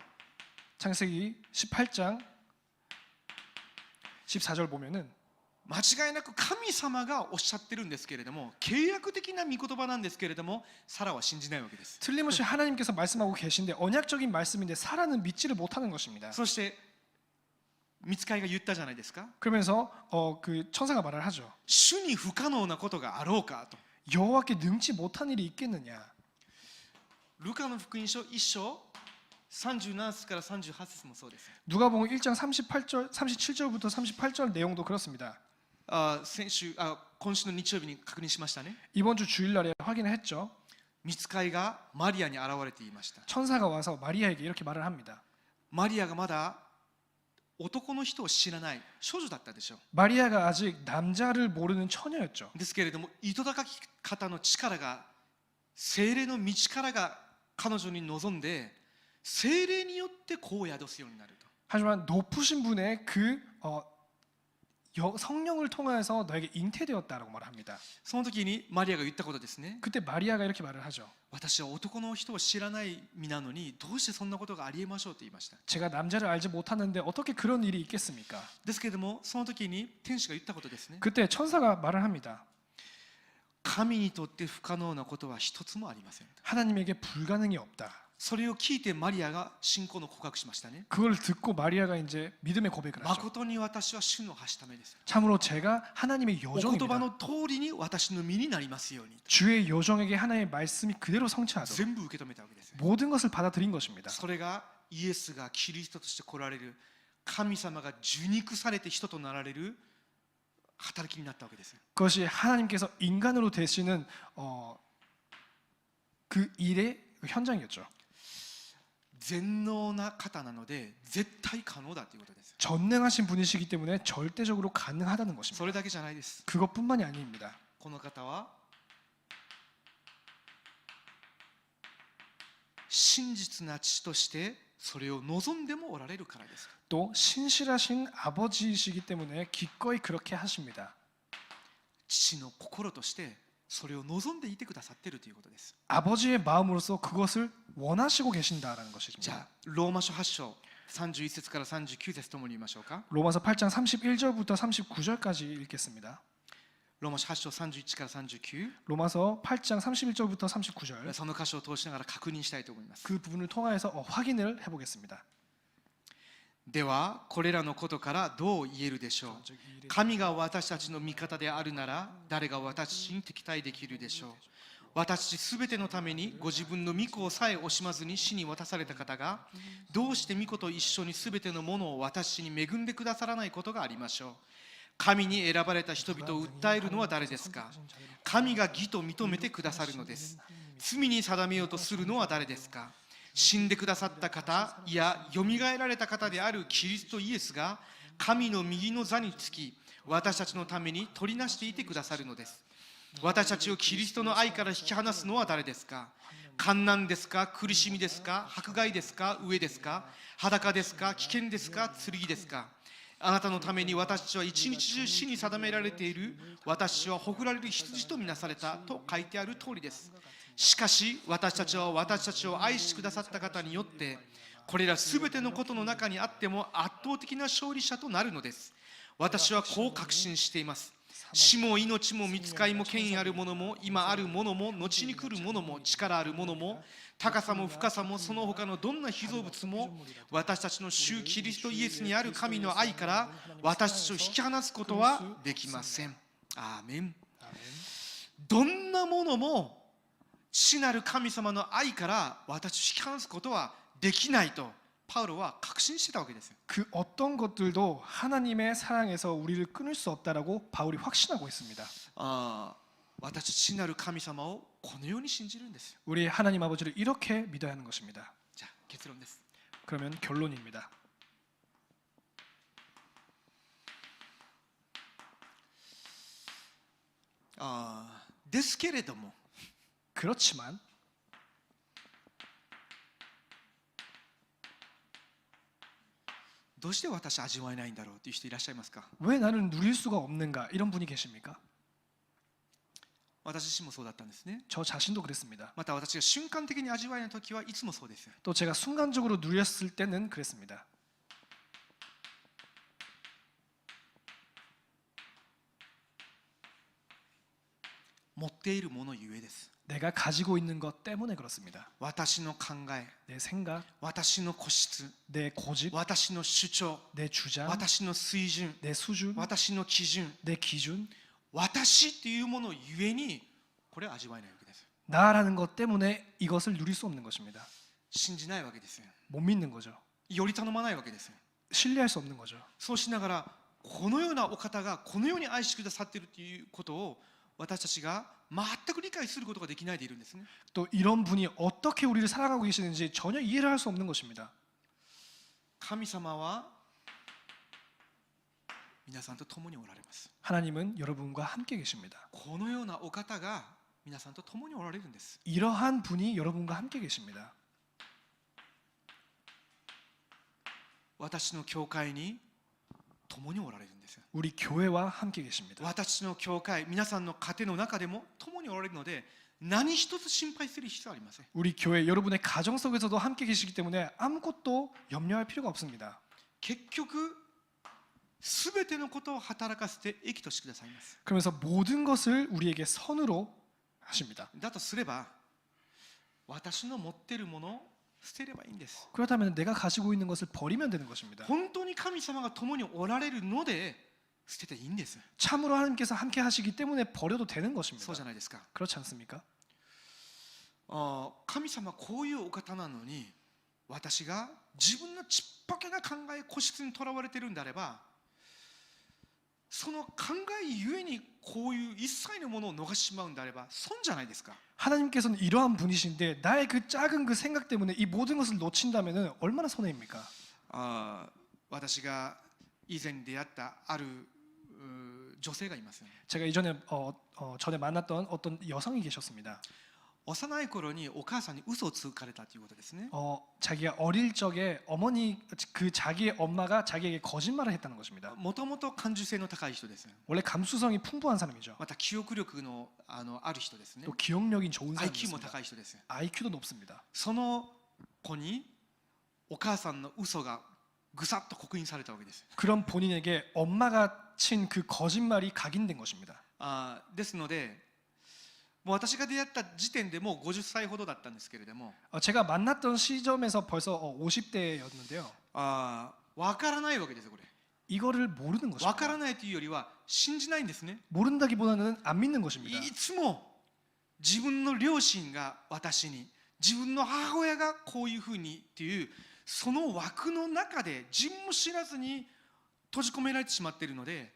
창세기 18장 14절 보면은 間違いなく神様がおっしゃってるんですけれども、契約的な御言葉なんですけれども、サラは信じないわけです。 틀림없이 하나님께서 말씀하고 계신데 언약적인 말씀인데 사라는 믿지를 못하는 것입니다. そして御使いが言ったじゃないですか。 그러면서 그 천사가 말을 하죠. 主に不可能なことがあろうかと。 여호와께 능치 못한 일이 있겠느냐. ルカの福音書1章37節から38節もそうです。 누가복음 1장 37절부터 38절 내용도 그렇습니다. 今週の日曜日に確認しましたね。 이번 주 주일날에 확인을 했죠. 御使いがマリアに現れていました。 천사가 와서 마리아에게 이렇게 말을 합니다. マリアがまだ男の人を知らない少女だったでしょう。 마리아가 아직 남자를 모르는 처녀였죠. ですけれども、糸高き方の力が、聖霊の道からが彼女に望んで、聖霊によって子を宿すようになると。 하지만 높으신 분의 그 성령을 통해서 너에게 잉태되었다라고 말합니다. その時にマリアが言ったことですね。 그때 마리아가 이렇게 말을 하죠. 私は男の人を知らない身なのに、どうしてそんなことがありえましょうと言いました。 제가 남자를 알지 못하는데 어떻게 그런 일이 있겠습니까? ですけれども、その時に天使が言ったことですね。 그때 천사가 말을 합니다. 神にとって不可能なことは一つもありません。 하나님에게 불가능이 없다. それを聞いてマリアが信仰の告白しましたね。 그걸 듣고 마리아가 이제 믿음의 고백을 하죠. 誠に私は主のはしためです。 참으로 제가 하나님의 お言葉 요정입니다. の通りに私の身になりますように。 주의 요정에게 하나님의 말씀이 그대로 성취하도록 全部受け止めたわけです。 모든 것을 받아들인 것입니다. それがイエスがキリストとして来られる、神様が受肉されて人となられる働きになったわけです。 그것이 하나님께서 인간으로 되시는 그 일의 현장이었죠. 全能な方なので絶対可能だということです。 전능하신 분이시기 때문에 절대적으로 가능하다는 것입니다. それだけじゃないです。 그것뿐만이 아닙니다. この方は真実な父としてそれを望んでもおられるからです。 또 신실하신 아버지이시기 때문에 기꺼이 그렇게 하십니다. 父の心としてそれを望んでいてくださっているということです。 아버지의 마음으로서 그것을 원하시고 계신다라는 じゃ 것입니다. あローマ書8章31節から39節ともに言いましょうか。 로마서 8장 31절부터 39절까지 읽겠습니다. ローマ書8章31から39、 로마서 8장 31절부터 39절 その箇所を通しながら確認したいと思います。 그 부분을 통하여서 확인을 해보겠습니다. ではこれらのことからどう言えるでしょう。神が私たちの味方であるなら誰が私たちに敵対できるでしょう。私すべてのためにご自分の御子をさえ惜しまずに死に渡された方がどうして御子と一緒にすべてのものを私に恵んでくださらないことがありましょう。神に選ばれた人々を訴えるのは誰ですか。神が義と認めてくださるのです。罪に定めようとするのは誰ですか。死んでくださった方、いやよみがえられた方であるキリストイエスが神の右の座につき私たちのために取りなしていてくださるのです。私たちをキリストの愛から引き離すのは誰ですか。患難ですか、苦しみですか、迫害ですか、飢えですか、裸ですか、危険ですか、剣ですか。あなたのために私たちは一日中死に定められている、私はほふられる羊とみなされたと書いてある通りです。しかし私たちは私たちを愛してくださった方によってこれらすべてのことの中にあっても圧倒的な勝利者となるのです。私はこう確信しています。死も命も御使いも権威あるものも今あるものも後に来るものも力あるものも高さも深さもその他のどんな被造物も私たちの主キリストイエスにある神の愛から私たちを引き離すことはできません。アーメン。どんなものも父なる神様の愛から私を引き離すことはできないと바울은確信してたわけですよ。 그 어떤 것들도 하나님의 사랑에서 우리를 끊을 수 없다라고 바울이 확신하고 있습니다. 私父なる神様をこのように信じるんですよ。 우리 하나님 아버지를 이렇게 믿어야 하는 것입니다. じゃあ結論です。 그러면 결론입니다. ですけれども 그렇지만 どうして私味わえないんだろうという人いらっしゃいますか？ 왜 나는 누릴 수가 없는가? 이런 분이 계십니까? 私自身もそうだったんですね。 저 자신도 그랬습니다. また私が瞬間的に味わえない時はいつもそうです。 또 제가 순간적으로 누렸을 때는 그랬습니다. 持っているものゆえです。 내가 가지고 있는 것 때문에 그렇습니다. 私の考え、 내 생각, 私の固執、 내 고집, 私の主張、 내 주장, 私の水準、 내 수준, 私の基準、 내 기준, 私というものゆえにこれは味わえないわけです。 나라는 것 때문에 이것을 누릴 수 없는 것입니다. 信じないわけですよ。 못 믿는 거죠. より頼まないわけですよ。 신뢰할 수 없는 거죠. そうしながらこのようなお方がこのように愛してくださっているということを私たちが全く理解することができないでいるんですね。 또 이런 분이 어떻게 우리를 사랑하고 계시는지 전혀 이해를 할 수 없는 것입니다. 神様は皆さんと共におられます。 하나님은 여러분과 함께 계십니다. このようなお方が皆さんと共におられるんです。 이러한 분이 여러분과 함께 계십니다. 私の教会に共におられるんですよ。 우리 교회와 함께 계십니다. 私の教会、皆さんの家庭の中でも共におられるので何一つ心配する必要はありません。 우리 교회 여러분의 가정 속에서도 함께 계시기 때문에 아무것도 염려할 필요가 없습니다. 結局すべてのことを働かせて益としてくださいます。 그러면서 모든 것을 우리에게 선으로 하십니다. だとすれば私の持っているものを捨てればいいんです。 그렇다면 내가 가지고 있는 것을 버리면 되는 것입니다. 本当に神様が共におられるので捨てていいんです。 참으로 하나님께서 함께 하시기 때문에 버려도 되는 そ 것입니다. うじゃないですか。 그렇지 않습니까? 神様はこういうお方なのに私が自分のちっぽけな考え固執にとらわれているんであればその考えゆえにこういう一切のものを逃してしまうんであれば損じゃないですか。 하나님께서는 이러한 분이신데 나의 그 작은 그 생각 때문에 이 모든 것을 놓친다면 얼마나 손해입니까? 私が以前出会ったある女性がいますよね。 제가 이전에 전에 만났던 어떤 여성이 계셨습니다. 幼い頃にお母さんに嘘をつかれたということですね。 자기가 어릴 적에 어머니 그 자기의 엄마가 자기에게 거짓말을 했다는 것입니다. もともと感受性の高い人です。 원래 감수성이 풍부한 사람이죠. また記憶力のある人ですね。 또 기억력이 좋은 IQ も 사람입니다. 高い人です。 IQ도 높습니다. その子にお母さんの嘘がぐさっと刻印されたわけです。 그런 본인에게 엄마가 친 그 거짓말이 각인된 것입니다. ですのでもう私が出会った時点でもう50歳ほどだったんですけれども 제가 만났던 시점에서 벌써 50대였는데요. 分からないわけですこれ。 이거를 모르는 分から 것입니다. ないというよりは信じないんですね。 모른다기보다는 안 믿는 것입니다. いつも自分の両親が私に自分の母親がこういうふうにっていうその枠の中で自分も知らずに閉じ込められてしまっているので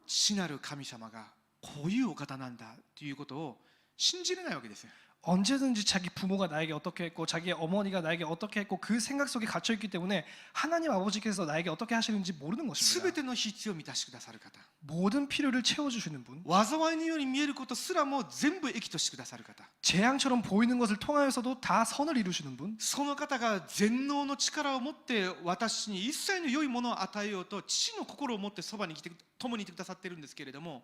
父なる神様がこういうお方なんだということを信じれないわけですよ。 언제든지 자기 부모가 나에게 어떻게 했고 자기의 어머니가 나에게 어떻게 했고 그 생각 속에 갇혀 있기 때문에 하나님 아버지께서 나에게 어떻게 하시는지 모르는 す 것입니다. べての必要を満たしてくださる方、 모든 필요를 채워주시는 분, 災いのように見えることすらも全部益としてくださる方、 재앙처럼 보이는 것을 통하여서도 다 선을 이루시는 분, その方が全能の力を持って私に一切の良いものを与えようと父の心を持ってそばに来て共にいてくださっているんですけれども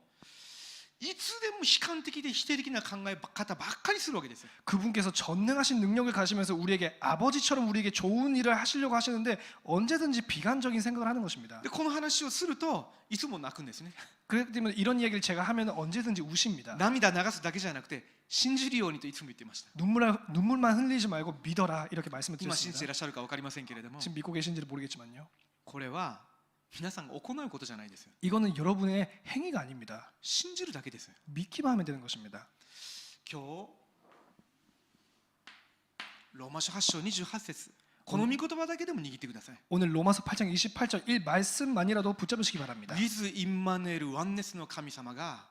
いつでも悲観的で否定的な考え方ばっかりするわけですよ。 그분께서 전능하신 능력을 가지면서 우리에게 아버지처럼 우리에게 좋은 일을 하시려고 하시는데 언제든지 비관적인 생각을 하는 것입니다. でこの話をするといつも泣くんですね。 그렇기 때문에 이런 이야기를 제가 하면 언제든지 우십니다. 涙流すだけじゃなくて信じるようにといつも言っていました。 눈물만 흘리지 말고 믿어라 이렇게 말씀을 今信じてい 드렸습니다. らっしゃるか分かりませんけれども 지금 믿고 계신지는 모르겠지만요. これは皆さんが行うことじゃないですよ。 이거는 여러분의 행위가 아닙니다. 信じるだけですよ。 믿기만 하면 되는 것입니다. 今日ローマ書8章28節この御言葉だけでも握ってください。 오늘 로마서 8장 28절 1 말씀만이라도 붙잡으시기 바랍니다. with インマネルワンネスの神様が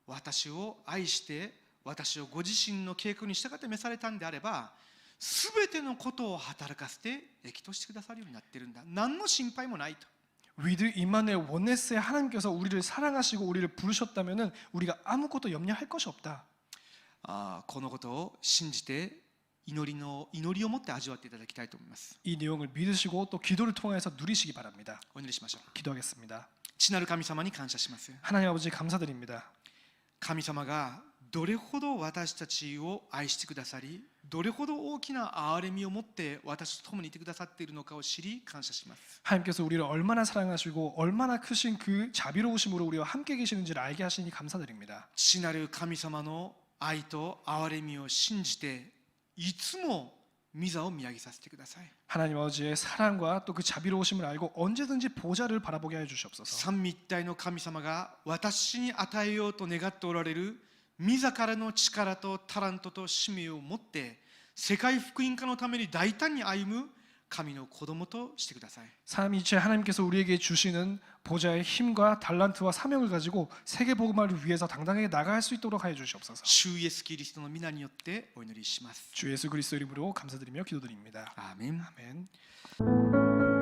私を愛して私をご自身の計画に従って召されたんであればすべてのことを働かせて益としてくださるようになっているんだ。何の心配もないと。 위드 임마누엘 원네스의 하나님께서 우리를 사랑하시고 우리를 부르셨다면은 우리가 아무것도 염려할 것이 없다. このことを信じて祈りを持って味わっていただきたいと思います。 이 내용을 믿으시고 또 기도를 통해서 누리시기 바랍니다. お祈りしましょう。 기도하겠습니다. 父なる神様に感謝します。 하나님 아버지 감사드립니다. 神様がどれほど私たちを愛してくださり、どれほど大きな憐れみを持って私と共にいてくださっているのかを知り感謝します。 하나님께서 우리를 얼마나 사랑하시고 얼마나 크신 그 자비로우심으로 우리와 함께 계시는지를 알게 하시니 감사드립니다. 父なる神様の愛と憐れみを信じていつも御座を見上げさせてください。 하나님 아버지의 사랑과 또 그 자비로우심을 알고 언제든지 보좌를 바라보게 해 주시옵소서. 三位一体の神様が私に与えようと願っておられる御座からの力とタラントと使命を持って世界福音化のために大胆に歩む神の子供としてください。 삼위일체 하나님께서 우리에게 주시는 보좌의 힘과 달란트와 사명을 가지고 세계 복음화를 위해서 당당하게 나아갈 수 있도록 하여 주시옵소서. 主イエスキリストの皆によってお祈りします。 주 예수 그리스도 이름으로 감사드리며 기도드립니다. アーメン。 아멘.